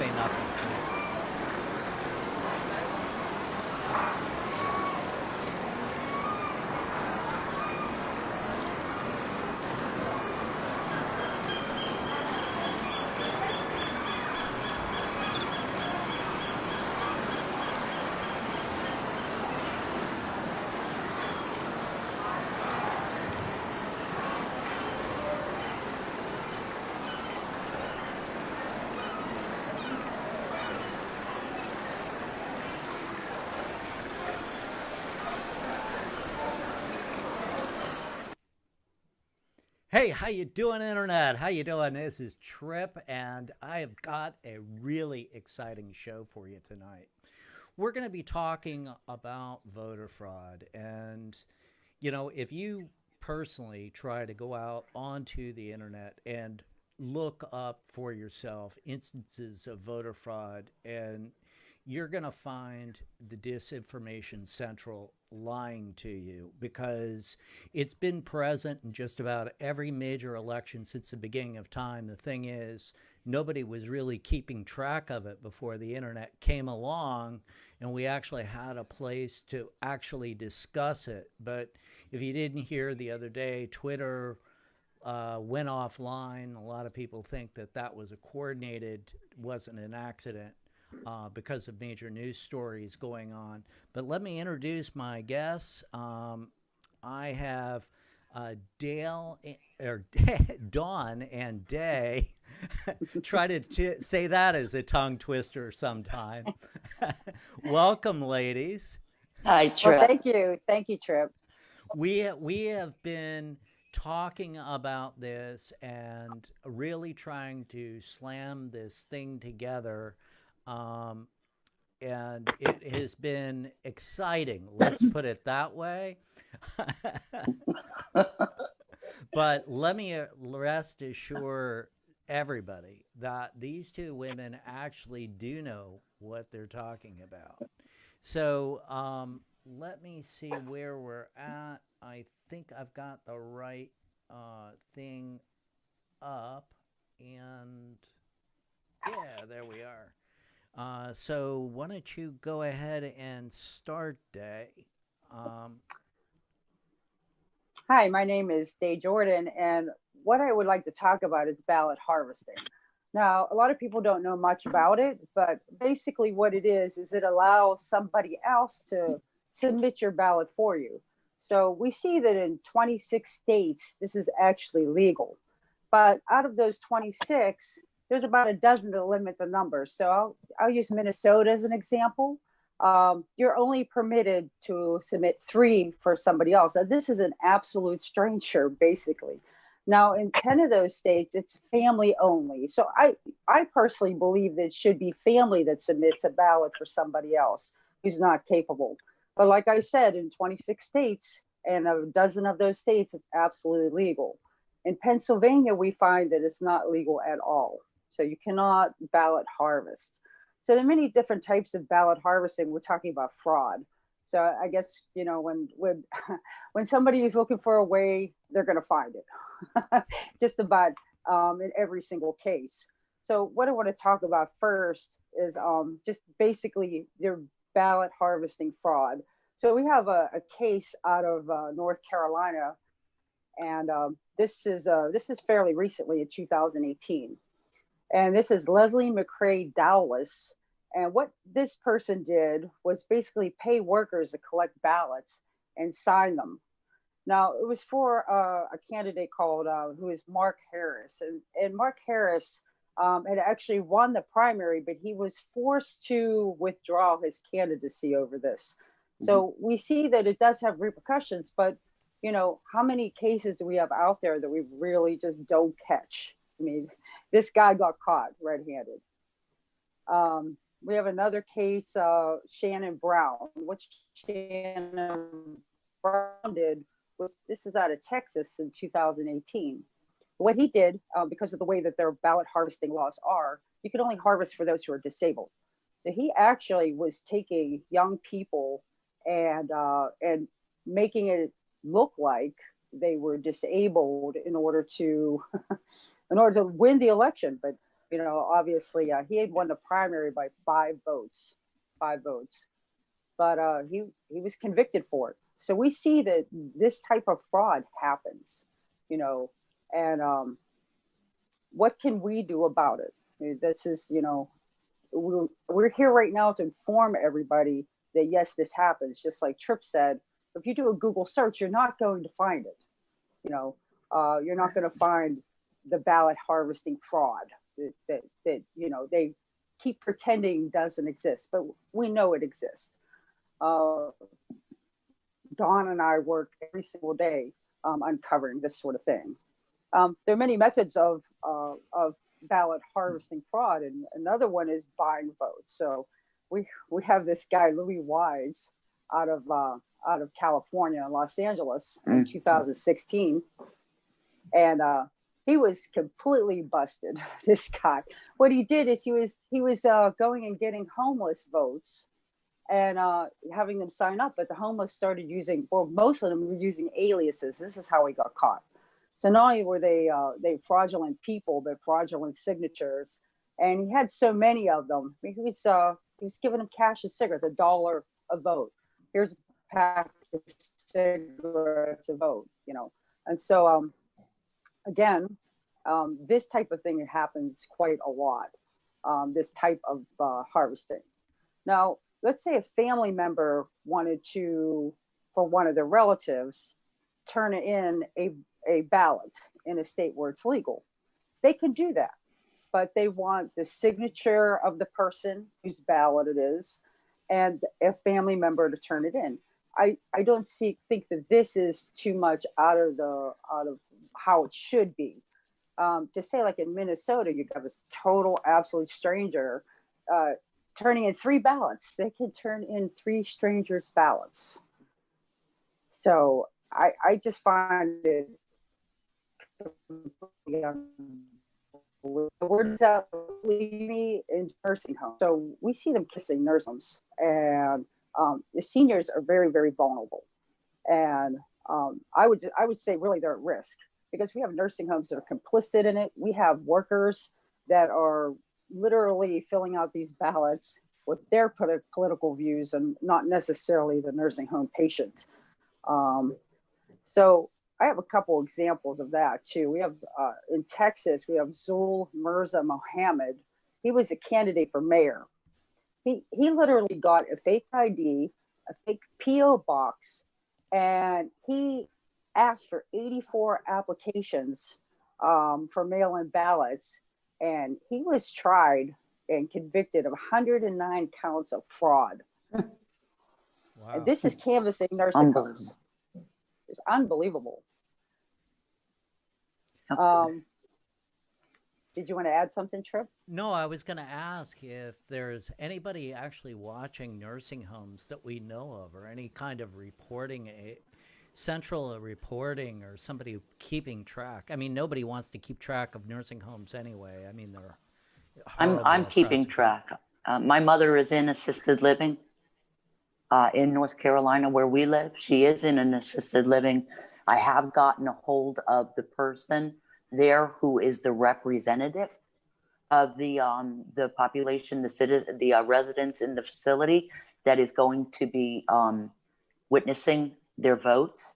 say nothing. Hey, how you doing, Internet? How you doing? This is Trip, and I have got a really exciting show for you tonight. We're going to be talking about voter fraud, and if you personally try to go out onto the internet and look up for yourself instances of voter fraud, and you're going to find the disinformation central lying to you because it's been present in just about every major election since the beginning of time. The thing is, nobody was really keeping track of it before the internet came along and we actually had a place to actually discuss it. But if you didn't hear the other day, Twitter went offline. A lot of people think that that was a coordinated, wasn't an accident because of major news stories going on. But let me introduce my guests. I have Dale or Dawn and Day. Try to say that as a tongue twister sometime. Welcome, ladies. Hi, Well, Trip. thank you, Trip. We have been talking about this and really trying to slam this thing together. Um, and it has been exciting. Let's put it that way. But let me rest assure everybody that these two women actually do know what they're talking about. So let me see where we're at. I think I've got the right thing up. And yeah, there we are. So why don't you go ahead and start, Day? Um, Hi, my name is Day Jordan, and what I would like to talk about is ballot harvesting. Now, a lot of people don't know much about it, but basically, what it is it allows somebody else to submit your ballot for you. So we see that in 26 states, this is actually legal. But out of those 26, there's about a dozen to limit the number. So I'll use Minnesota as an example. You're only permitted to submit three for somebody else. Now, this is an absolute stranger, basically. Now, in 10 of those states, it's family only. So I personally believe that it should be family that submits a ballot for somebody else who's not capable. But like I said, in 26 states and a dozen of those states, it's absolutely legal. In Pennsylvania, we find that it's not legal at all. So you cannot ballot harvest. So there are many different types of ballot harvesting. We're talking about fraud. So I guess when when somebody is looking for a way, they're going to find it, just about in every single case. So what I want to talk about first is just basically their ballot harvesting fraud. So we have a case out of North Carolina, and this is fairly recently in 2018. And this is Leslie McCrae Dowless. And what this person did was basically pay workers to collect ballots and sign them. Now, it was for a candidate called who is Mark Harris. And Mark Harris had actually won the primary, but he was forced to withdraw his candidacy over this. So we see that it does have repercussions, but how many cases do we have out there that we really just don't catch? I mean, this guy got caught red-handed. We have another case, Shannon Brown. What Shannon Brown did was, this is out of Texas in 2018. What he did, because of the way that their ballot harvesting laws are, you could only harvest for those who are disabled. So he actually was taking young people and making it look like they were disabled in order to in order to win the election. But Obviously, he had won the primary by 5 votes, 5 votes, but he was convicted for it. So we see that this type of fraud happens, you know, and what can we do about it? I mean, this is, we're here right now to inform everybody that yes, this happens. Just like Tripp said, if you do a Google search, you're not going to find it. You're not going to find the ballot harvesting fraud that they keep pretending doesn't exist, but we know it exists. Uh, Dawn and I work every single day uncovering this sort of thing. There are many methods of ballot harvesting fraud, and another one is buying votes. So we have this guy Louis Wise out of California, Los Angeles, in 2016, and he was completely busted. This guy, what he did is he was going and getting homeless votes and having them sign up, but the homeless started using, well, most of them were using aliases. This is how he got caught. So not only were they fraudulent people, but fraudulent signatures, and he had so many of them. I mean, he was giving them cash and cigarettes, $1 a vote. Here's a pack of cigarettes a vote, And so again, this type of thing happens quite a lot. This type of harvesting. Now, let's say a family member wanted to, for one of their relatives, turn in a ballot in a state where it's legal. They can do that, but they want the signature of the person whose ballot it is and a family member to turn it in. I don't think that this is too much out of how it should be. To say, like in Minnesota, you have this total absolute stranger turning in 3 ballots. They can turn in 3 strangers' ballots. So I just find it where does that leave me in nursing homes? So we see them kissing nursing homes, and the seniors are very, very vulnerable. And I would say really they're at risk because we have nursing homes that are complicit in it. We have workers that are literally filling out these ballots with their political views and not necessarily the nursing home patient. So I have a couple examples of that too. We have in Texas, we have Zul Mirza Mohammed. He was a candidate for mayor. He literally got a fake ID, a fake PO box, and he asked for 84 applications for mail-in ballots, and he was tried and convicted of 109 counts of fraud. Wow. And this is canvassing nursing homes. It's unbelievable. Did you want to add something, Tripp? No, I was going to ask if there's anybody actually watching nursing homes that we know of, or any kind of reporting, central reporting, or somebody keeping track. I mean, nobody wants to keep track of nursing homes anyway. I mean, they're I'm keeping track. My mother is in assisted living in North Carolina where we live. She is in an assisted living. I have gotten a hold of the person there who is the representative of the population, the residents in the facility that is going to be witnessing their votes.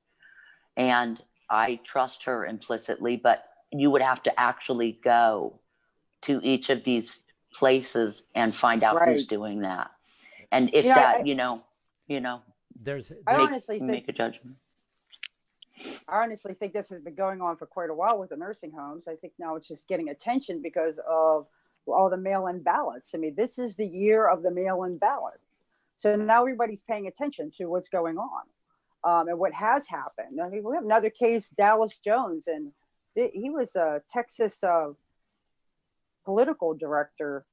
And I trust her implicitly, but you would have to actually go to each of these places and find out who's doing that. And if there's make a judgment. I honestly think this has been going on for quite a while with the nursing homes. I think now it's just getting attention because of all the mail-in ballots. I mean, this is the year of the mail-in ballot. So now everybody's paying attention to what's going on and what has happened. I mean, we have another case, Dallas Jones, and he was a Texas political director.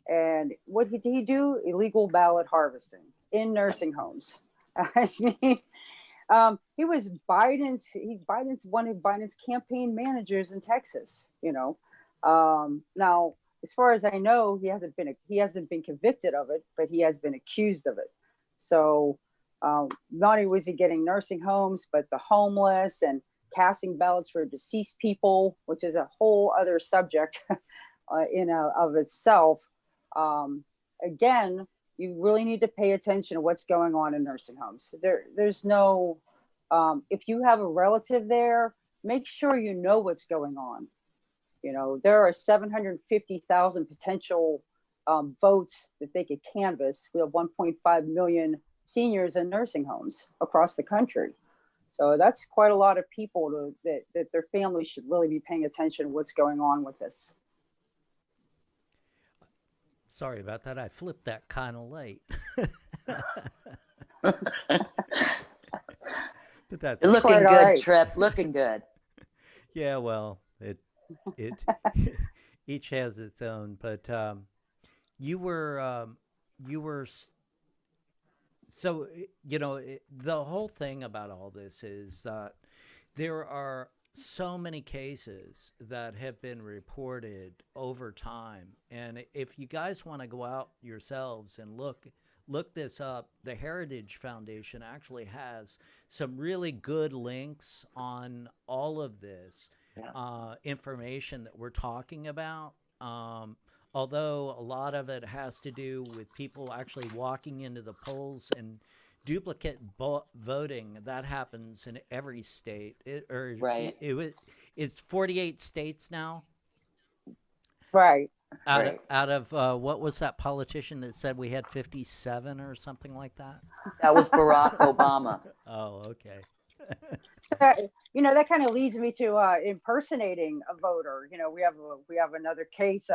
And what did he do? Illegal ballot harvesting in nursing homes. I mean, he was Biden's one of Biden's campaign managers in Texas. Now, as far as I know, he hasn't been convicted of it, but he has been accused of it. So not only was he getting nursing homes, but the homeless and casting ballots for deceased people, which is a whole other subject. of itself. Again, you really need to pay attention to what's going on in nursing homes. There's no, if you have a relative there, make sure you know what's going on. You know, there are 750,000 potential votes that they could canvass. We have 1.5 million seniors in nursing homes across the country. So that's quite a lot of people that their families should really be paying attention to what's going on with this. Sorry about that. I flipped that kind of late. But that's Looking quite good, all right. Trip. Looking good. yeah. Well, it each has its own. But you were you were so the whole thing about all this is that there are so many cases that have been reported over time, and if you guys want to go out yourselves and look this up, the Heritage Foundation actually has some really good links on all of this information that we're talking about. Although a lot of it has to do with people actually walking into the polls and duplicate voting. That happens in every state. Right. It's 48 states now. Right. Out of what was that politician that said we had 57 or something like that? That was Barack Obama. Oh, okay. That kind of leads me to impersonating a voter. We have another case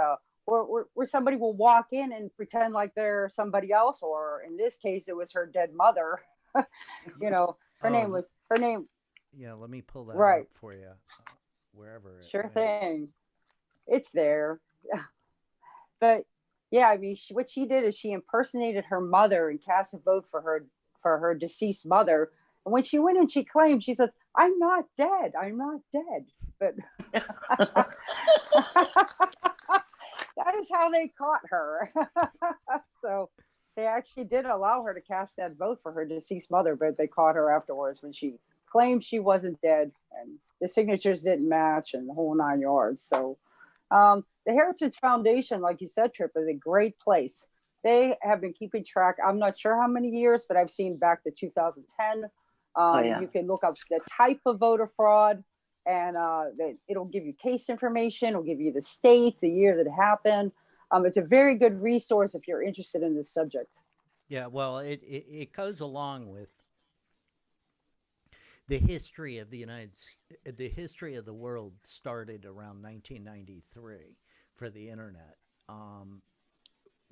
where somebody will walk in and pretend like they're somebody else, or in this case, it was her dead mother. Her name. Yeah, let me pull that right. up for you, wherever. Sure thing. It's there. But yeah, I mean, what she did is she impersonated her mother and cast a vote for her deceased mother. And when she went and she claimed, she says, "I'm not dead. I'm not dead." But that is how they caught her. So they actually did allow her to cast that vote for her deceased mother, but they caught her afterwards when she claimed she wasn't dead, and the signatures didn't match, and the whole 9 yards. So the Heritage Foundation, like you said, Trip, is a great place. They have been keeping track. I'm not sure how many years, but I've seen back to 2010. You can look up the type of voter fraud, and it'll give you case information. It'll give you the state, the year that it happened. It's a very good resource if you're interested in this subject. Yeah, well, it goes along with the history of the history of the world started around 1993 for the internet.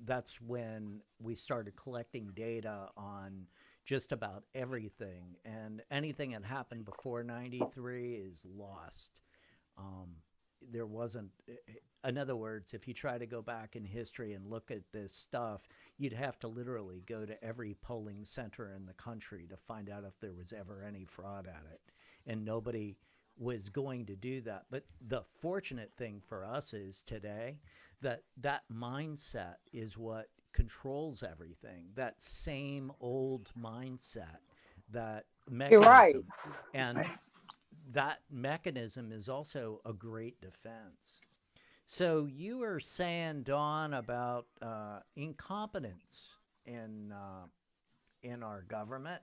That's when we started collecting data on just about everything, and anything that happened before 93 is lost. There wasn't, in other words, if you try to go back in history and look at this stuff, you'd have to literally go to every polling center in the country to find out if there was ever any fraud at it. And nobody was going to do that. But the fortunate thing for us is today that that mindset is what controls everything. That same old mindset, that mechanism. You're right. And that mechanism is also a great defense. So you were saying, Dawn, about incompetence in our government.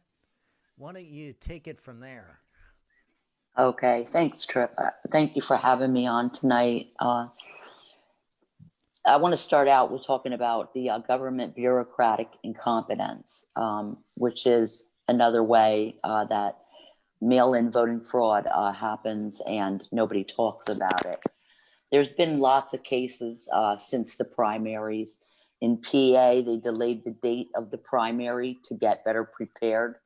Why don't you take it from there? Okay, thanks, Trip. Thank you for having me on tonight. I want to start out with talking about the government bureaucratic incompetence, which is another way that mail-in voting fraud happens and nobody talks about it. There's been lots of cases since the primaries. In PA, they delayed the date of the primary to get better prepared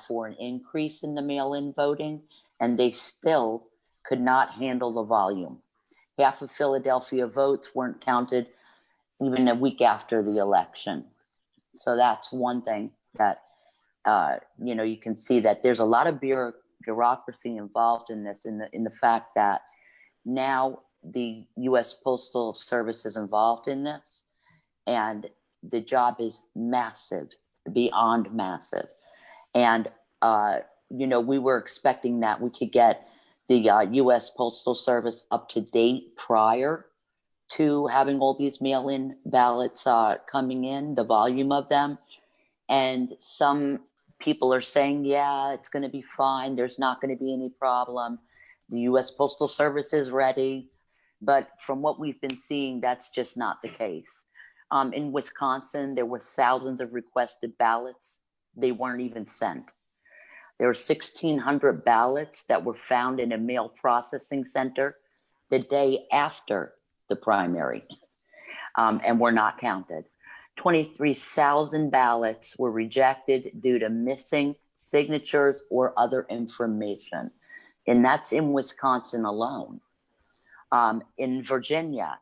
for an increase in the mail-in voting, and they still could not handle the volume. Half of Philadelphia votes weren't counted even a week after the election. So that's one thing that, you can see that there's a lot of bureaucracy involved in this, in the fact that now the U.S. Postal Service is involved in this, and the job is massive, beyond massive. And, we were expecting that we could get the U.S. Postal Service up to date prior to having all these mail-in ballots coming in, the volume of them. And some people are saying, yeah, it's going to be fine. There's not going to be any problem. The U.S. Postal Service is ready. But from what we've been seeing, that's just not the case. In Wisconsin, there were thousands of requested ballots. They weren't even sent. There were 1,600 ballots that were found in a mail processing center the day after the primary, and were not counted. 23,000 ballots were rejected due to missing signatures or other information. And that's in Wisconsin alone. In Virginia,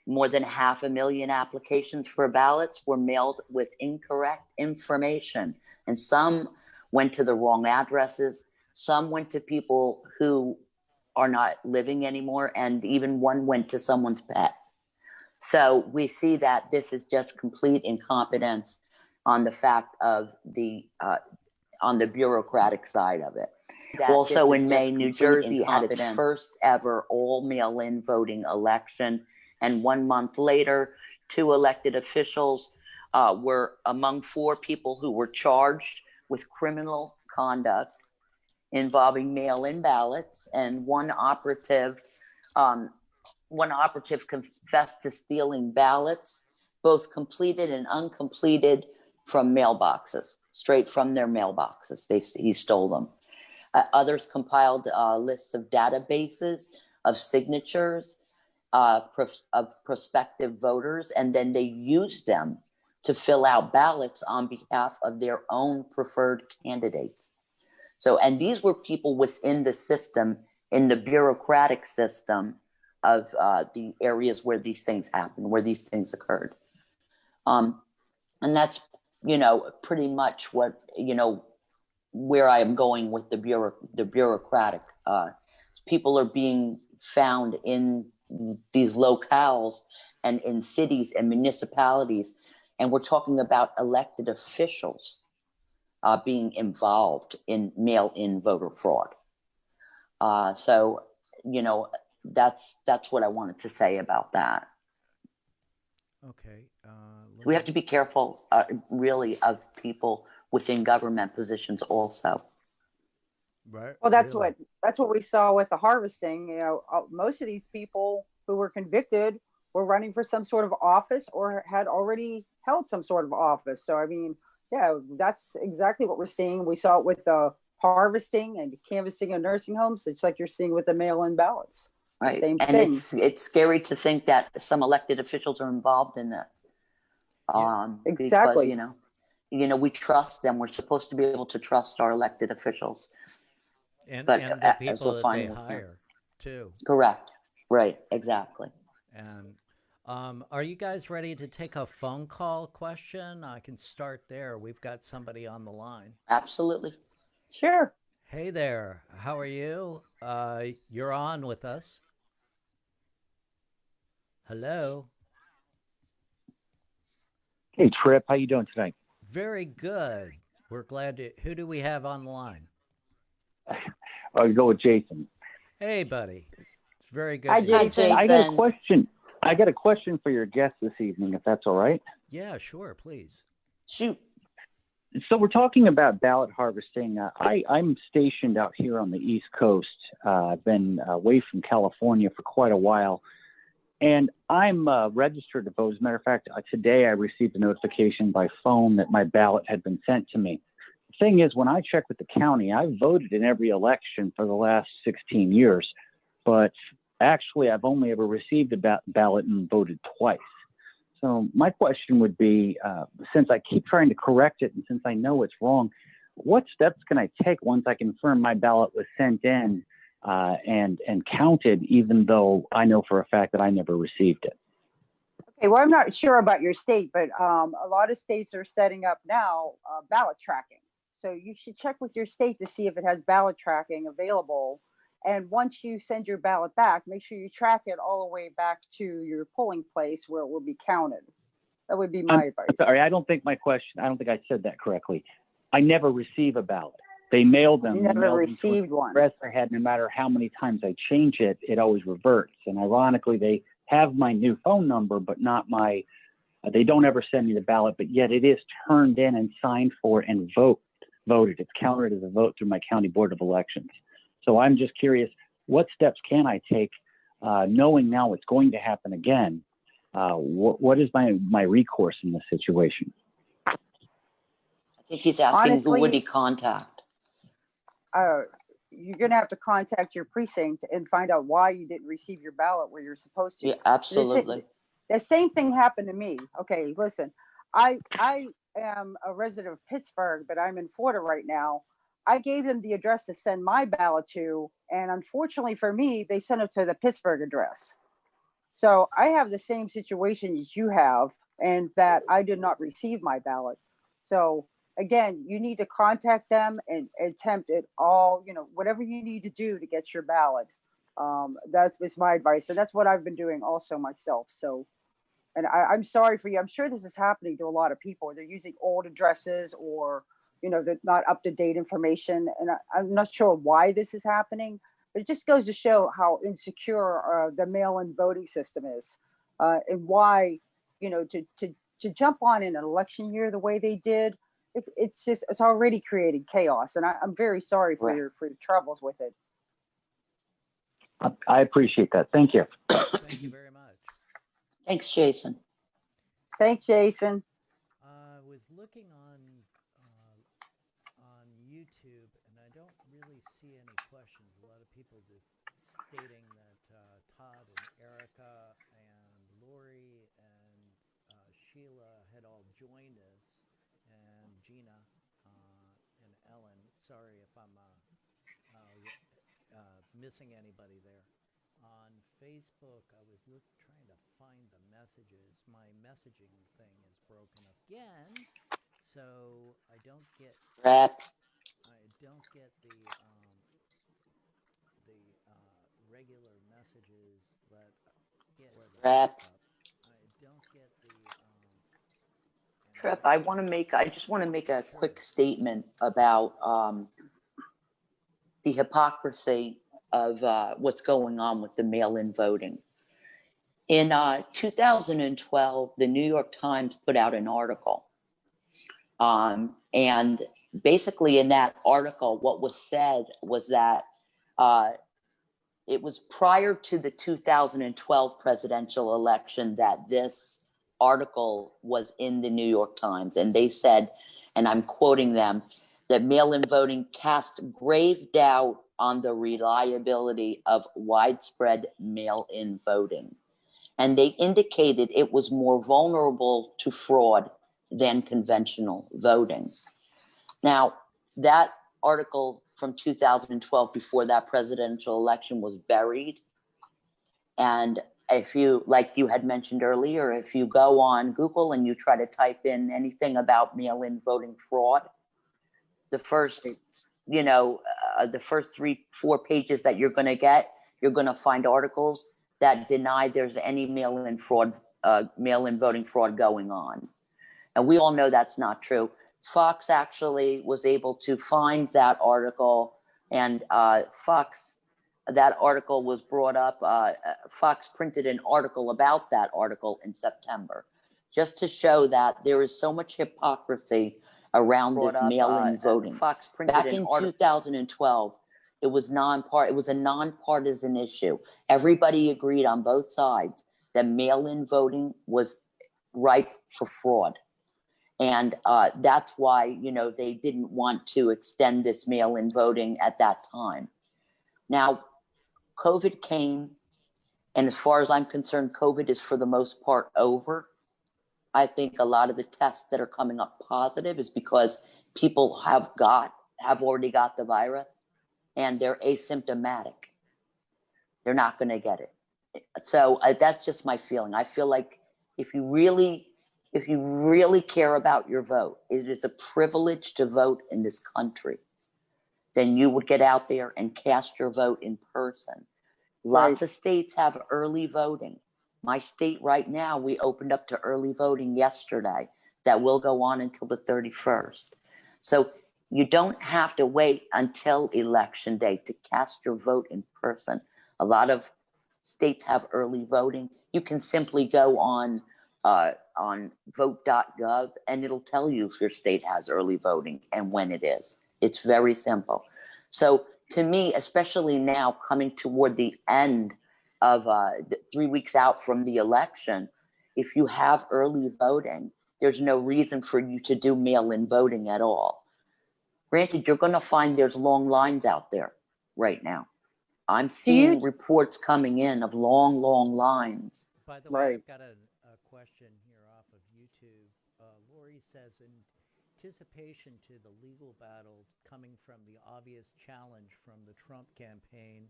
more than 500,000 applications for ballots were mailed with incorrect information. And some went to the wrong addresses. Some went to people who are not living anymore. And even one went to someone's pet. So we see that this is just complete incompetence on the fact of on the bureaucratic side of it. Also in May, New Jersey had its first ever all mail-in voting election. And 1 month later, 2 elected officials were among 4 people who were charged with criminal conduct involving mail-in ballots, and one operative confessed to stealing ballots, both completed and uncompleted, from mailboxes, straight from their mailboxes. He stole them. Others compiled lists of databases of signatures of prospective voters, and then they used them to fill out ballots on behalf of their own preferred candidates. So, and these were people within the system, in the bureaucratic system of the areas where these things happened, where these things occurred. And that's, pretty much what, where I am going with the bureaucratic. People are being found in these locales and in cities and municipalities. And we're talking about elected officials being involved in mail-in voter fraud. So, that's what I wanted to say about that. Okay. We have to be careful, really, of people within government positions also. Right. Well, that's what we saw with the harvesting. Most of these people who were convicted were running for some sort of office or had already held some sort of office. So, I mean, yeah, that's exactly what we're seeing. We saw it with the harvesting and canvassing of nursing homes. It's like you're seeing with the mail-in ballots. Right. Same and thing. It's scary to think that some elected officials are involved in this. Exactly. Because, we trust them. We're supposed to be able to trust our elected officials. And But the people that they hire, too. Correct. Right. Exactly. And are you guys ready to take a phone call question? I can start there. We've got somebody on the line. Absolutely. Sure. Hey there. How are you? You're on with us. Hello. Hey, Trip. How you doing tonight? Very good. We're glad to. Who do we have on the line? I'll go with Jason. Hey, buddy. It's very good. Hi, to hear you. Jason. Jason. I got a question for your guest this evening, if that's all right. Yeah, sure. Please. Shoot. So we're talking about ballot harvesting. I'm stationed out here on the East Coast. I've been away from California for quite a while. And I'm registered to vote. As a matter of fact, today I received a notification by phone that my ballot had been sent to me. The thing is, when I check with the county, I've voted in every election for the last 16 years. But actually, I've only ever received a ballot and voted twice. So my question would be, since I keep trying to correct it and since I know it's wrong, what steps can I take once I confirm my ballot was sent in and counted, even though I know for a fact that I never received it? Okay, well, I'm not sure about your state, but a lot of states are setting up now ballot tracking. So you should check with your state to see if it has ballot tracking available. And once you send your ballot back, make sure you track it all the way back to your polling place where it will be counted. That would be my advice. Sorry, I don't think I said that correctly. I never receive a ballot. They mail them. You never received one. Address I had, no matter how many times I change it, it always reverts. And ironically, have my new phone number, but not my, they don't ever send me the ballot, but yet it is turned in and signed for and voted. It's counted as a vote through my county board of elections. So I'm just curious, what steps can I take, knowing now it's going to happen again? What is my recourse in this situation? I think he's asking, Honestly, who would he contact? You're going to have to contact your precinct and find out why you didn't receive your ballot where you're supposed to. Yeah, absolutely. The same thing happened to me. Okay, listen, I am a resident of Pittsburgh, but I'm in Florida right now. I gave them the address to send my ballot to, and unfortunately for me, they sent it to the Pittsburgh address. So I have the same situation as you have, and that I did not receive my ballot. So again, you need to contact them and attempt it all, whatever you need to do to get your ballot. That's my advice. And that's what I've been doing also myself. So, and I'm sorry for you. I'm sure this is happening to a lot of people. They're using old addresses or, they're not up to date information. And I'm not sure why this is happening, but it just goes to show how insecure the mail-in voting system is, and why, to jump on in an election year the way they did, it's already created chaos. And I'm very sorry for your troubles with it. I appreciate that. Thank you. Thank you very much. Thanks, Jason. Thanks, Jason. I was looking on YouTube, and I don't really see any questions. A lot of people just stating that Todd and Erica and Lori and Sheila had all joined us, and Gina and Ellen. Sorry if I'm missing anybody there. On Facebook, I was trying to find the messages. My messaging thing is broken again, so I don't get the regular messages that get where the Trip. I don't get the Trip, I just want to make a quick statement about the hypocrisy of what's going on with the mail-in voting. In 2012, the New York Times put out an article. And basically in that article, what was said was that it was prior to the 2012 presidential election that this article was in the New York Times. And they said, and I'm quoting them, that mail-in voting cast grave doubt on the reliability of widespread mail-in voting. And they indicated it was more vulnerable to fraud than conventional voting. Now, that article from 2012, before that presidential election, was buried. And if you, like you had mentioned earlier, if you go on Google and you try to type in anything about mail-in voting fraud, the first, the first 3-4 pages that you're going to get, you're going to find articles that deny there's any mail-in voting fraud going on. And we all know that's not true. Fox actually was able to find that article, and that article was brought up. Fox printed an article about that article in September, just to show that there is so much hypocrisy around this mail-in voting. Fox printed back in 2012. It was a nonpartisan issue. Everybody agreed on both sides that mail-in voting was ripe for fraud. And that's why, they didn't want to extend this mail-in voting at that time. Now, COVID came, and as far as I'm concerned, COVID is for the most part over. I think a lot of the tests that are coming up positive is because people have already got the virus, and they're asymptomatic. They're not going to get it. So that's just my feeling. I feel like if you really care about your vote, it is a privilege to vote in this country, then you would get out there and cast your vote in person. Lots of states have early voting. My state right now, we opened up to early voting yesterday. That will go on until the 31st. So you don't have to wait until election day to cast your vote in person. A lot of states have early voting, you can simply go on vote.gov, and it'll tell you if your state has early voting and when it is. It's very simple. So to me, especially now coming toward the end of 3 weeks out from the election, if you have early voting, there's no reason for you to do mail-in voting at all. Granted, you're going to find there's long lines out there right now. I'm seeing reports coming in of long, long lines. By the way, I've got a question here off of YouTube. Lori says, in anticipation to the legal battle coming from the obvious challenge from the Trump campaign,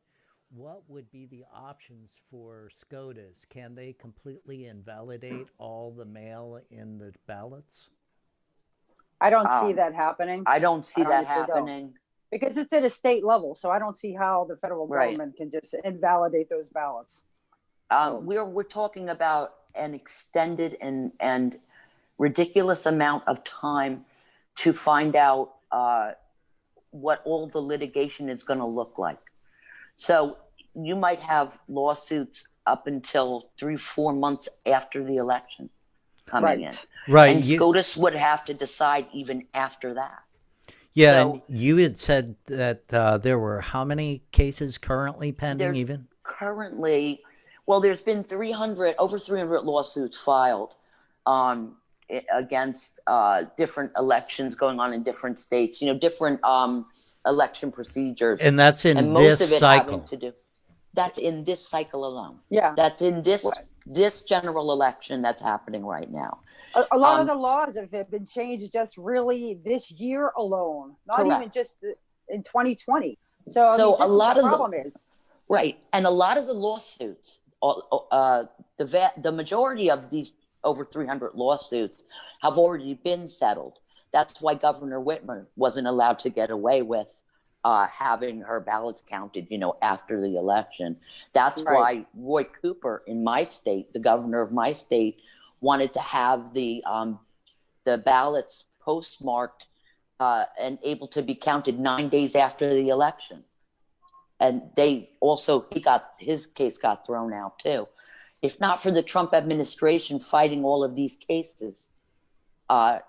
what would be the options for SCOTUS? Can they completely invalidate all the mail in the ballots? I don't see that happening. I don't see that happening. Because it's at a state level, so I don't see how the federal government can just invalidate those ballots. We're talking about an extended and ridiculous amount of time to find out what all the litigation is going to look like. So you might have lawsuits up until 3-4 months after the election coming in. Right. And SCOTUS would have to decide even after that. Yeah, so, and you had said that there were how many cases currently pending even? Currently, well, there's been over 300 lawsuits filed against different elections going on in different states, different election procedures. And that's in most this of it cycle. Having to do, that's in this cycle alone. Yeah. That's in this general election that's happening right now. A lot of the laws have been changed just really this year alone, not even just in 2020. So a lot of the problem is. Right. And a lot of the lawsuits, the majority of these over 300 lawsuits have already been settled. That's why Governor Whitmer wasn't allowed to get away with having her ballots counted, after the election. That's why Roy Cooper in my state, the governor of my state, wanted to have the ballots postmarked and able to be counted 9 days after the election. And his case got thrown out too. If not for the Trump administration fighting all of these cases, I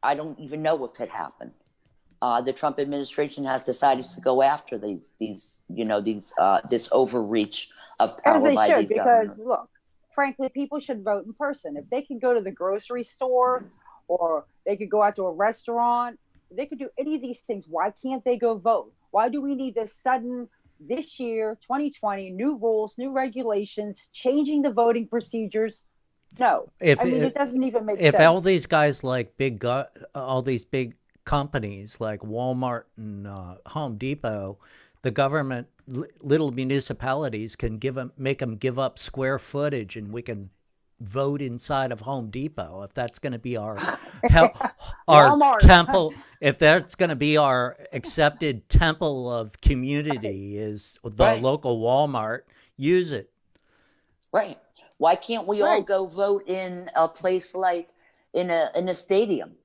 don't even know what could happen. The Trump administration has decided to go after this overreach of power by these governors. Because look, frankly, people should vote in person. If they can go to the grocery store or they could go out to a restaurant, they could do any of these things. Why can't they go vote? Why do we need this sudden, this year, 2020, new rules, new regulations, changing the voting procedures? No. It doesn't even make sense. If all these guys like all these big companies like Walmart and Home Depot, the government, little municipalities can make them give up square footage, and we can vote inside of Home Depot if that's going to be our temple. If that's going to be our accepted temple of community, is the local Walmart, use it. Right. Why can't we all go vote in a place like in a stadium?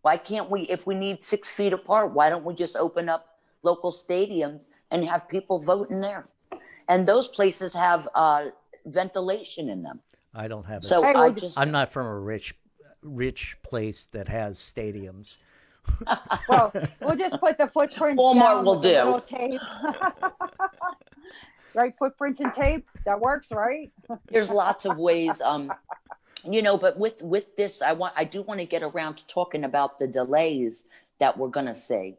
Why can't we, if we need 6 feet apart, why don't we just open up local stadiums and have people vote in there? And those places have ventilation in them. I don't have I'm not from a rich place that has stadiums. Well, we'll just put the footprints Walmart down will with do. a little tape. Right, footprints and tape. That works, right? There's lots of ways. But with this, I do want to get around to talking about the delays that we're going to see.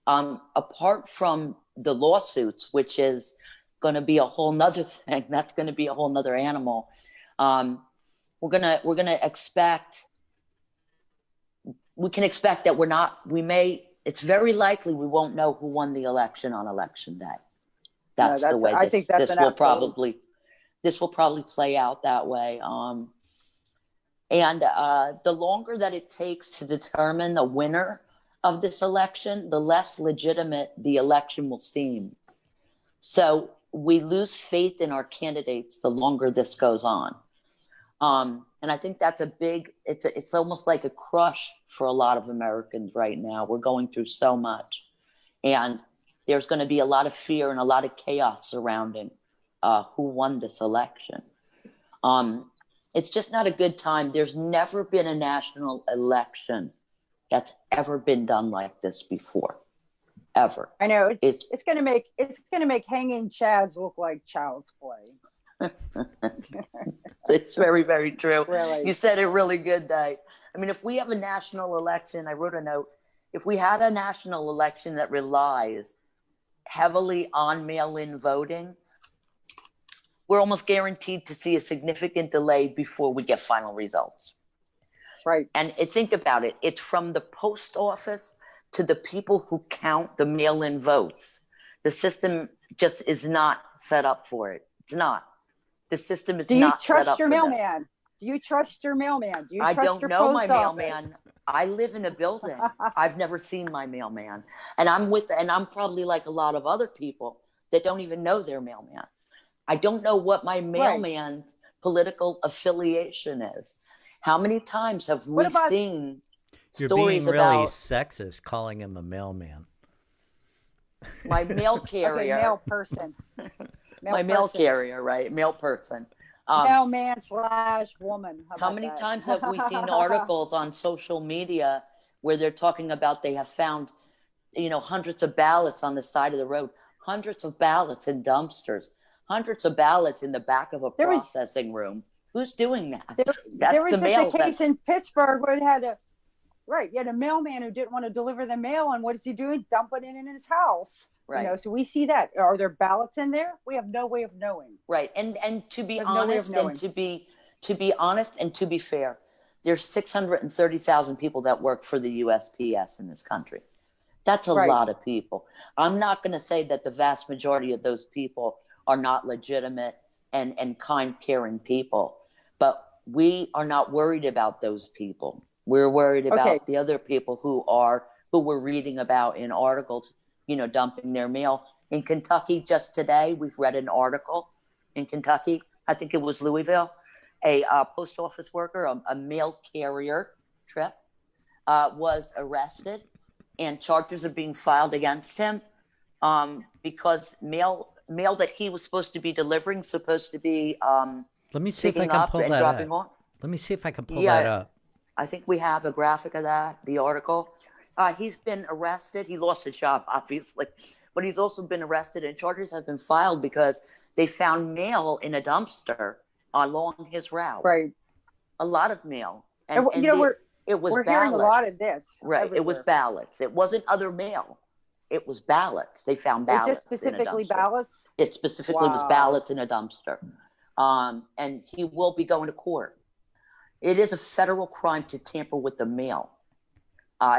Apart from the lawsuits, which is going to be a whole nother thing, that's going to be a whole nother animal. We can expect that it's very likely we won't know who won the election on election day. That's the way this will probably play out that way. And the longer that it takes to determine the winner of this election, the less legitimate the election will seem. So we lose faith in our candidates the longer this goes on. And I think that's it's almost like a crush for a lot of Americans right now. We're going through so much. And there's going to be a lot of fear and a lot of chaos surrounding who won this election. It's just not a good time. There's never been a national election that's ever been done like this before, ever. I know it's gonna make hanging chads look like child's play. It's very, very true. Really. You said it really good, Dave. I mean, if we have a national election, I wrote a note, if we had a national election that relies heavily on mail-in voting, we're almost guaranteed to see a significant delay before we get final results. Right. And think about it. It's from the post office to the people who count the mail-in votes. The system just is not set up for it. It's not. The system is not set up for that. Do you trust your mailman? Do you trust your mailman? Do you I trust don't your know post my office? mailman. I live in a building. I've never seen my mailman. And I'm probably like a lot of other people that don't even know their mailman. I don't know what my mailman's political affiliation is. How many times have we seen You're stories being really about sexist calling him a mailman. my mail carrier? Okay, mail person. My mail carrier, right? Mail person. Mailman / woman. How many times have we seen articles on social media where they're talking about they have found, hundreds of ballots on the side of the road, hundreds of ballots in dumpsters, hundreds of ballots in the back of a processing room. Who's doing that? There was just a case in Pittsburgh where it had a mailman who didn't want to deliver the mail, and what is he doing? Dumping it in his house. Right. So we see that. Are there ballots in there? We have no way of knowing. Right. And to be honest, and to be honest and to be fair, there's 630,000 people that work for the USPS in this country. That's a lot of people. I'm not going to say that the vast majority of those people are not legitimate and kind, caring people, but we are not worried about those people. We're worried about the other people who we're reading about in articles, dumping their mail. In Kentucky, just today, we've read an article in Kentucky, I think it was Louisville, a post office worker, a mail carrier trip, was arrested, and charges are being filed against him because mail that he was supposed to be delivering, supposed to be Let me see if I can pull that up. Let me see if I can pull that up. I think we have a graphic of that, the article. He's been arrested. He lost his job, obviously, but he's also been arrested, and charges have been filed because they found mail in a dumpster along his route. Right. A lot of mail. And it was we're ballots. hearing a lot of this. Right. Everywhere. It was ballots. It wasn't other mail. It was ballots. They found ballots. Just specifically in a dumpster. ballots? It specifically was ballots in a dumpster. And he will be going to court. It is a federal crime to tamper with the mail.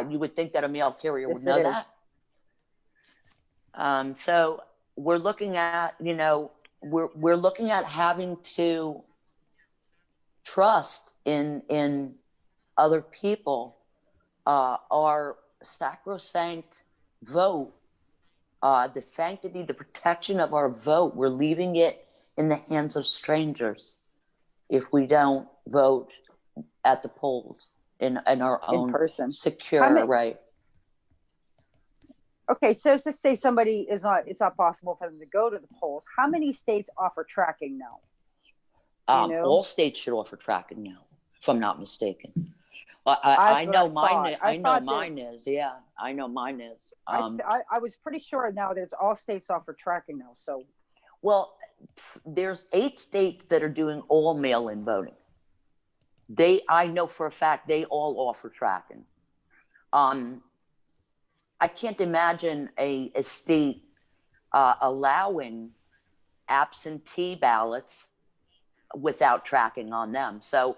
You would think that a mail carrier would know that. So we're looking at, we're looking at having to trust in other people. Our sacrosanct vote, the sanctity, the protection of our vote, we're leaving it in the hands of strangers if we don't vote at the polls in our own person. Secure, right. Okay, so let's say somebody it's not possible for them to go to the polls. How many states offer tracking now? All states should offer tracking now, if I'm not mistaken. I know mine. I know mine is. Yeah, I know mine is. I was pretty sure now that all states offer tracking now. So, well, there's 8 states that are doing all mail-in voting. I know for a fact they all offer tracking. I can't imagine a state allowing absentee ballots without tracking on them. So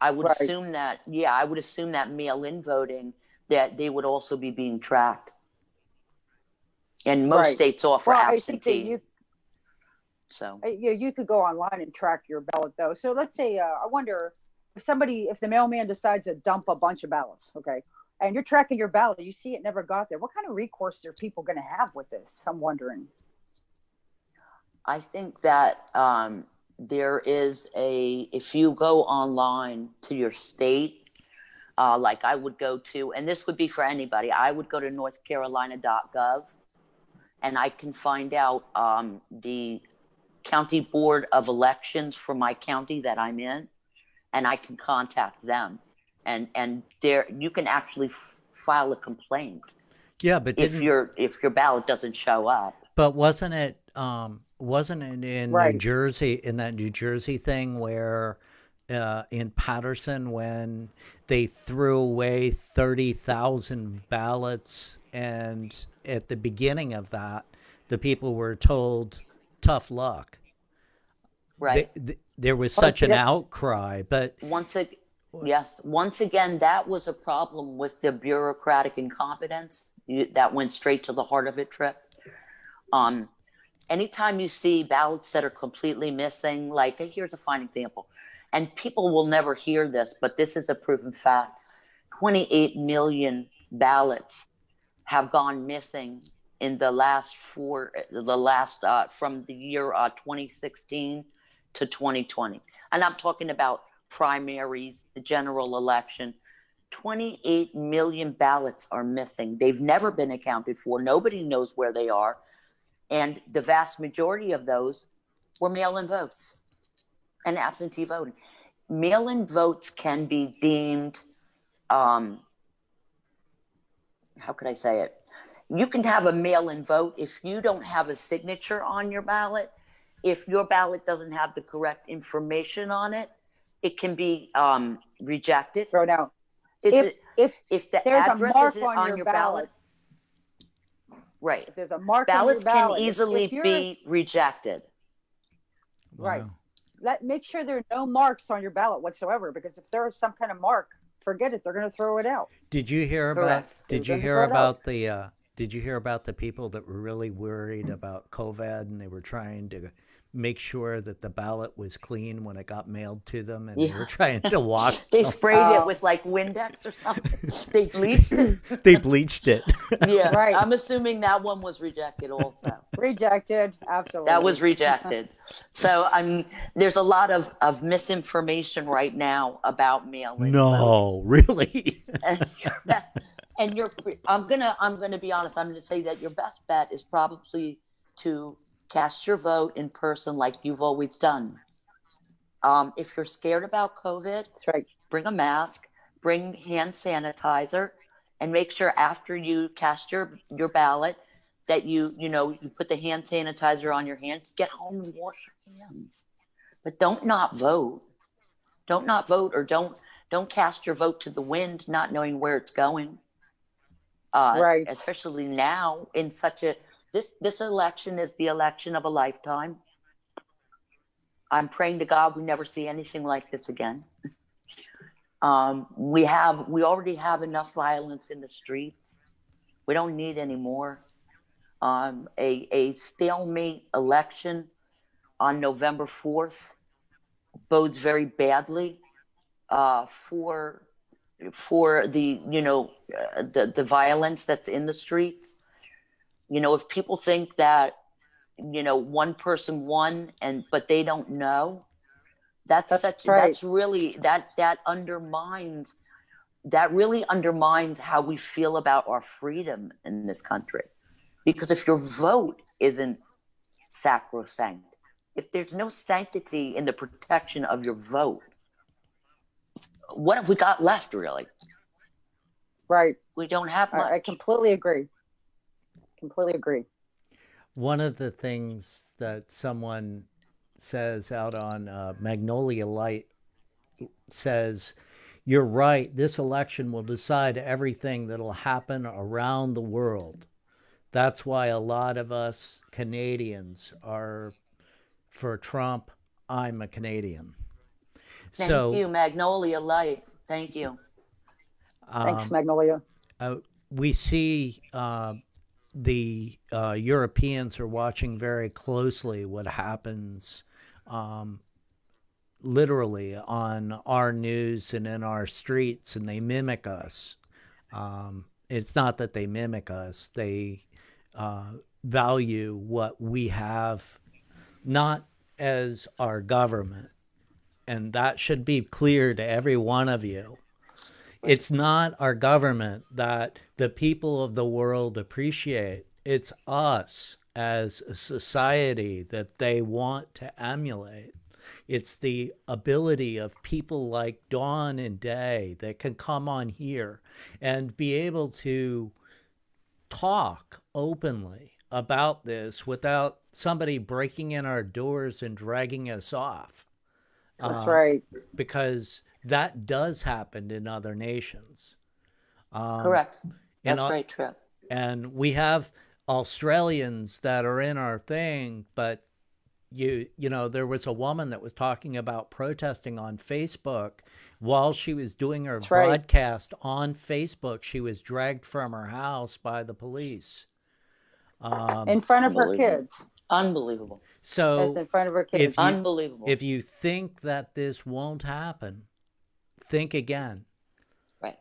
I would assume that, mail-in voting, that they would also be being tracked. And most states offer absentee. You could go online and track your ballot though. So let's say, I wonder if the mailman decides to dump a bunch of ballots, okay, and you're tracking your ballot, you see it never got there. What kind of recourse are people going to have with this? I'm wondering. I think that there is if you go online to your state, like I would go to, and this would be for anybody, I would go to northcarolina.gov and I can find out the county board of elections for my county that I'm in, and I can contact them, and there you can actually file a complaint. Yeah, but if your ballot doesn't show up. But wasn't it in New Right. Jersey, in that New Jersey thing where in Patterson, when they threw away 30,000 ballots, and at the beginning of that, the people were told tough luck. Right. There was Oh, such an yes. outcry, but Once again, that was a problem with the bureaucratic incompetence. That went straight to the heart of it, Trip. Anytime you see ballots that are completely missing, like here's a fine example, and people will never hear this, but this is a proven fact. 28 million ballots have gone missing in the last from the year 2016 to 2020. And I'm talking about primaries, the general election. 28 million ballots are missing. They've never been accounted for. Nobody knows where they are. And the vast majority of those were mail-in votes and absentee voting. Mail-in votes can be deemed, how could I say it? You can have a mail-in vote if you don't have a signature on your ballot. If your ballot doesn't have the correct information on it, it can be rejected. Thrown out. If the there's a address mark isn't on your ballot, right. if there's a mark Ballots on your ballot, can easily be rejected. Right. wow. Make sure there are no marks on your ballot whatsoever, because if there's some kind of mark, forget it. They're going to throw it out. Did you hear about Correct. did you hear about the people that were really worried about COVID, and they were trying to make sure that the ballot was clean when it got mailed to them, and they were trying to wash They them? sprayed it with like Windex or something. They bleached it. They bleached it. Yeah, Right. I'm assuming that one was rejected also. Rejected. Absolutely. That was rejected. So there's a lot of misinformation right now about mail-in voting. No, really? And I'm gonna be honest. I'm gonna say that your best bet is probably to cast your vote in person, like you've always done. If you're scared about COVID, That's right. bring a mask, bring hand sanitizer, and make sure after you cast your ballot that you put the hand sanitizer on your hands. Get home and wash your hands. But don't not vote. Don't not vote, or don't cast your vote to the wind, not knowing where it's going. Right. Especially now in such a this election is the election of a lifetime. I'm praying to God we never see anything like this again. We already have enough violence in the streets. We don't need any more. A stalemate election on November 4th bodes very badly for the the violence that's in the streets. If people think that one person won but they don't know, that's really that really undermines how we feel about our freedom in this country. Because if your vote isn't sacrosanct, if there's no sanctity in the protection of your vote, what have we got left, really? Right. We don't have much. I completely agree. Completely agree. One of the things that someone says out on Magnolia Light says, you're right, this election will decide everything that'll happen around the world. That's why a lot of us Canadians are for Trump. I'm a Canadian. Thank you, Magnolia Light. Thank you. Thanks, Magnolia. We see the Europeans are watching very closely what happens literally on our news and in our streets, and they mimic us. It's not that they mimic us. They value what we have, not as our government. And that should be clear to every one of you. It's not our government that the people of the world appreciate. It's us. as a society that they want to emulate. It's the ability of people like Dawn and Day that can come on here and be able to talk openly about this without somebody breaking in our doors and dragging us off. That's right. Because that does happen in other nations. Correct. And, That's right, Trip. and we have Australians that are in our thing, but you know, there was a woman that was talking about protesting on Facebook. While she was doing her broadcast on Facebook, she was dragged from her house by the police. In front of her kids. Unbelievable. So that's in front of her kids. Unbelievable. If you think that this won't happen, think again. Right.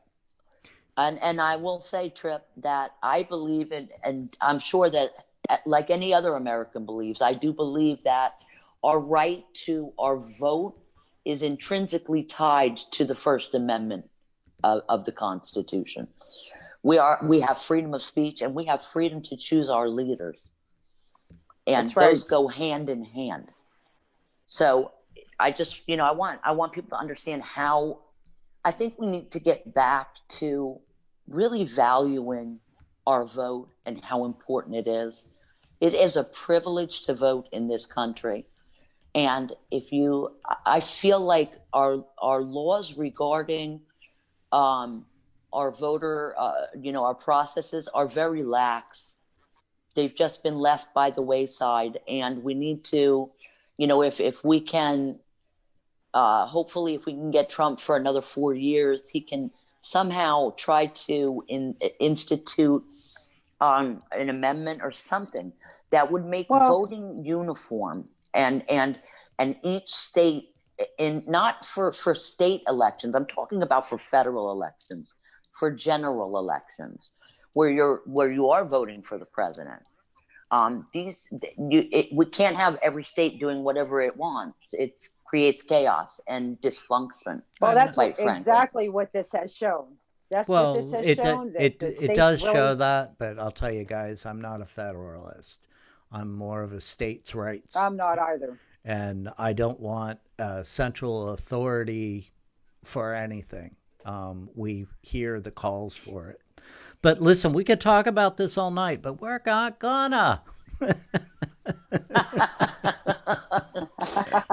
And I will say, Trip, that I believe in, and I'm sure that like any other American believes, I do believe that our right to our vote is intrinsically tied to the First Amendment of the Constitution. We have freedom of speech, and we have freedom to choose our leaders. And those go hand in hand. So I just, I want people to understand how I think we need to get back to really valuing our vote and how important it is. It is a privilege to vote in this country. And I feel like our laws regarding our voter, our processes are very lax. They've just been left by the wayside. And we need to, if we can, hopefully if we can get Trump for another 4 years, he can somehow try to institute an amendment or something that would make voting uniform and each state, not for state elections, I'm talking about for federal elections, for general elections, where you are voting for the president. We can't have every state doing whatever it wants. It creates chaos and dysfunction. Well, that's exactly what this has shown. That's what this has shown. It does show that, but I'll tell you guys, I'm not a federalist. I'm more of a states' rights. I'm not either. And I don't want central authority for anything. We hear the calls for it. But listen, we could talk about this all night, but we're not gonna. What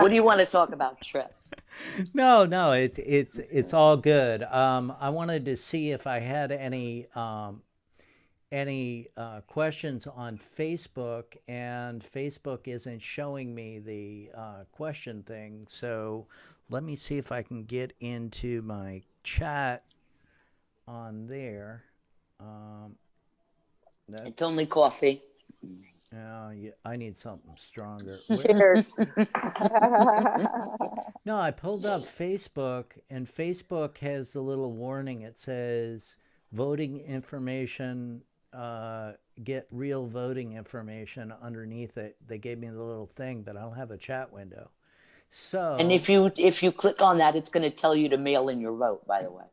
do you want to talk about, Trip? No, it's all good. I wanted to see if I had any questions on Facebook, and Facebook isn't showing me the question thing. So let me see if I can get into my chat on there. It's only coffee. Yeah, I need something stronger. Cheers. No, I pulled up Facebook, and Facebook has the little warning. It says voting information, get real voting information underneath it. They gave me the little thing, but I don't have a chat window. So, and if you click on that, it's going to tell you to mail in your vote, by the way.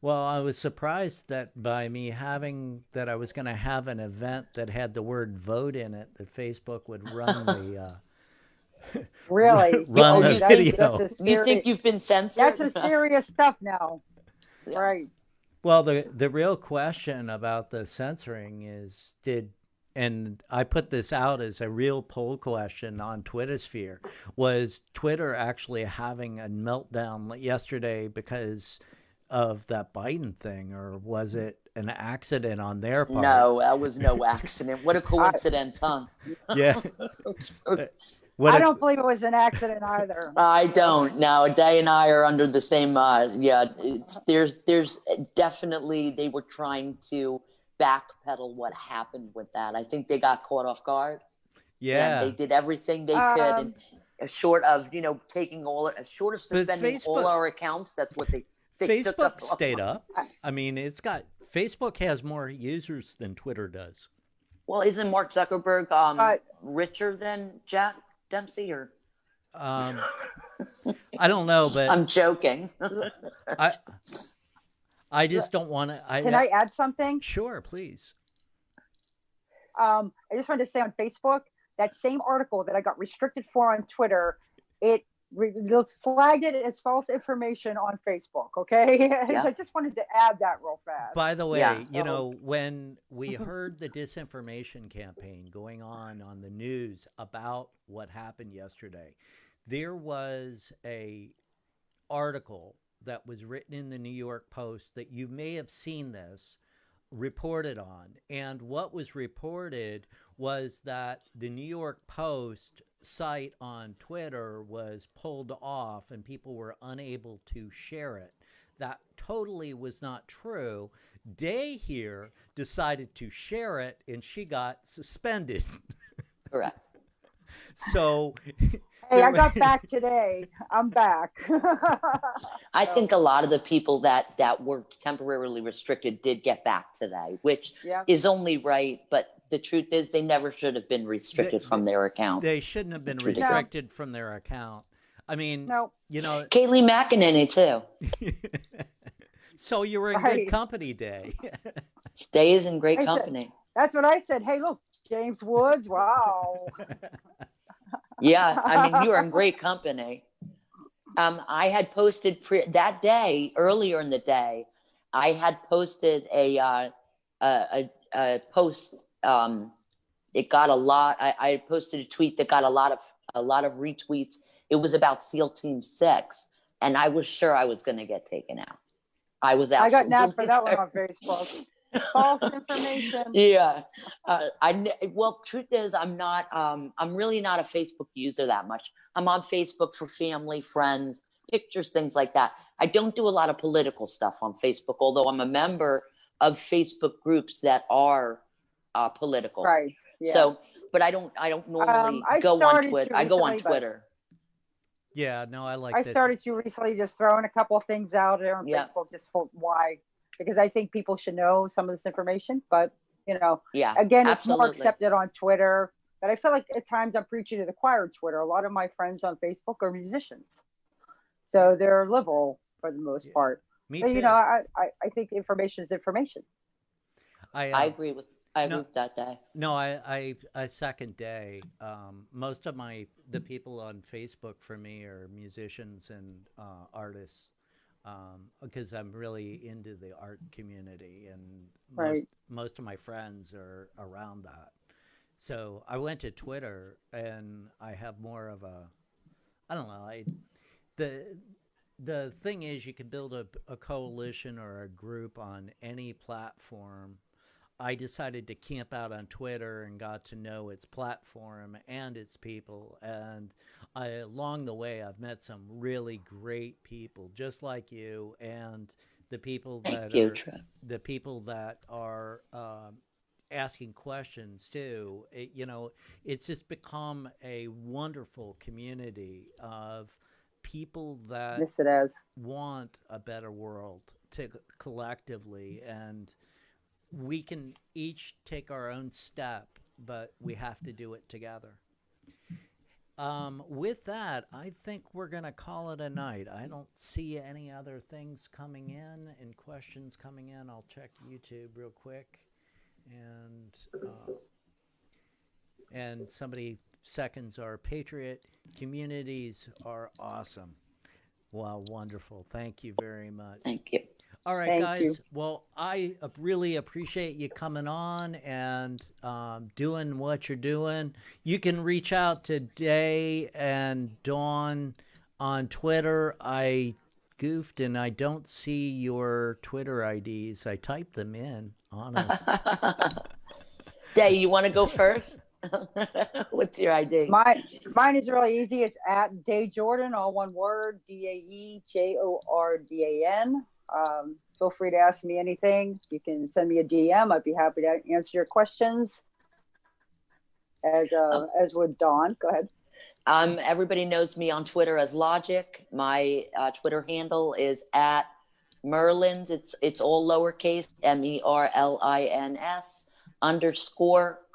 Well, I was surprised that by me having that I was going to have an event that had the word vote in it, that Facebook would run the really run the video. You think you've been censored? That's a serious stuff now. Yeah. Right. Well, the real question about the censoring is and I put this out as a real poll question on Twittersphere, was Twitter actually having a meltdown yesterday because of that Biden thing, or was it an accident on their part? No, that was no accident. What a coincidence, huh? Yeah. I don't believe it was an accident either. I don't. No, Day and I are under the same. There's definitely, they were trying to backpedal what happened with that. I think they got caught off guard. Yeah, and they did everything they could, and short of suspending all our accounts. That's what they Facebook stayed up. I mean, Facebook has more users than Twitter does. Well, isn't Mark Zuckerberg richer than Jack Dempsey? Or I don't know, but I'm joking. I just don't want to. Can I add something? Sure, please. I just wanted to say on Facebook, that same article that I got restricted for on Twitter, it flagged it as false information on Facebook. Okay. Yeah. I just wanted to add that real fast. By the way, Yeah. you know, when we heard the disinformation campaign going on the news about what happened yesterday, there was a article that was written in the New York Post that you may have seen this reported on. And what was reported was that the New York Post site on Twitter was pulled off and people were unable to share it. That totally was not true. Day here decided to share it and she got suspended. Correct. So hey, I got back today. I'm back. I think a lot of the people that were temporarily restricted did get back today, which is only right. But the truth is they never should have been restricted from their account. They shouldn't have been restricted from their account. I mean, you know. Kaylee McEnany, too. So you were in good company, Day. Day is in great company. That's what I said. Hey, look, James Woods. Wow. Yeah, I mean, you are in great company. I had posted that day, earlier in the day, I had posted a post. It got a lot. I had posted a tweet that got a lot of retweets. It was about SEAL Team 6, and I was sure I was going to get taken out. I was absolutely. I got nabbed for that one on Facebook. False information. Yeah. Well, truth is, I'm really not a Facebook user that much. I'm on Facebook for family, friends, pictures, things like that. I don't do a lot of political stuff on Facebook, although I'm a member of Facebook groups that are political. Right. Yeah. So, but I don't normally go on Twitter. I go on Twitter. Yeah, no, I started to recently just throwing a couple of things out there on Facebook, just for why. Because I think people should know some of this information, but again, it's more accepted on Twitter. But I feel like at times I'm preaching to the choir on Twitter. A lot of my friends on Facebook are musicians, so they're liberal for the most part. Me but, too. I think information is information. I agree with that, Day. No, I second Day. Most of the people on Facebook for me are musicians and artists. Because I'm really into the art community and most of my friends are around that. So I went to Twitter and I have more of I don't know, the thing is you can build a coalition or a group on any platform. I decided to camp out on Twitter and got to know its platform and its people. And along the way, I've met some really great people, just like you, and the people that are asking questions too. It's just become a wonderful community of people that want a better world collectively, and we can each take our own step, but we have to do it together. With that, I think we're going to call it a night. I don't see any other things coming in and questions coming in. I'll check YouTube real quick. And somebody seconds our Patriot. Communities are awesome. Wow, wonderful. Thank you very much. Thank you. All right, guys. Well, I really appreciate you coming on and doing what you're doing. You can reach out to Day and Dawn on Twitter. I goofed and I don't see your Twitter IDs. I typed them in, honest. Day, you want to go first? What's your ID? Mine is really easy. It's at Day Jordan, all one word, DaeJordan. Feel free to ask me anything. You can send me a DM. I'd be happy to answer your questions. As would Dawn. Go ahead. Everybody knows me on Twitter as Logic. My Twitter handle is at Merlins. It's all lowercase, MERLINS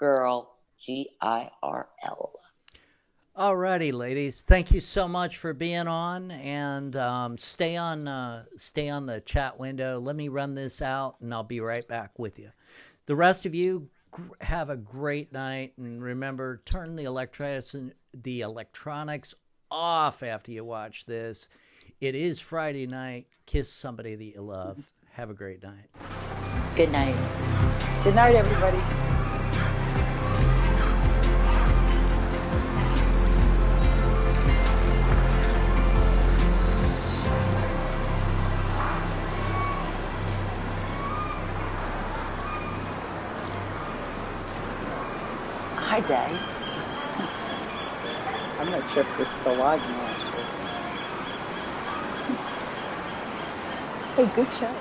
_girl, GIRL. All righty, ladies. Thank you so much for being on, and stay on the chat window. Let me run this out, and I'll be right back with you. The rest of you, have a great night, and remember, turn the electronics off after you watch this. It is Friday night. Kiss somebody that you love. Have a great night. Good night. Good night, everybody. Hi, Dave. I'm not sure if we're still live now. Hey, good show.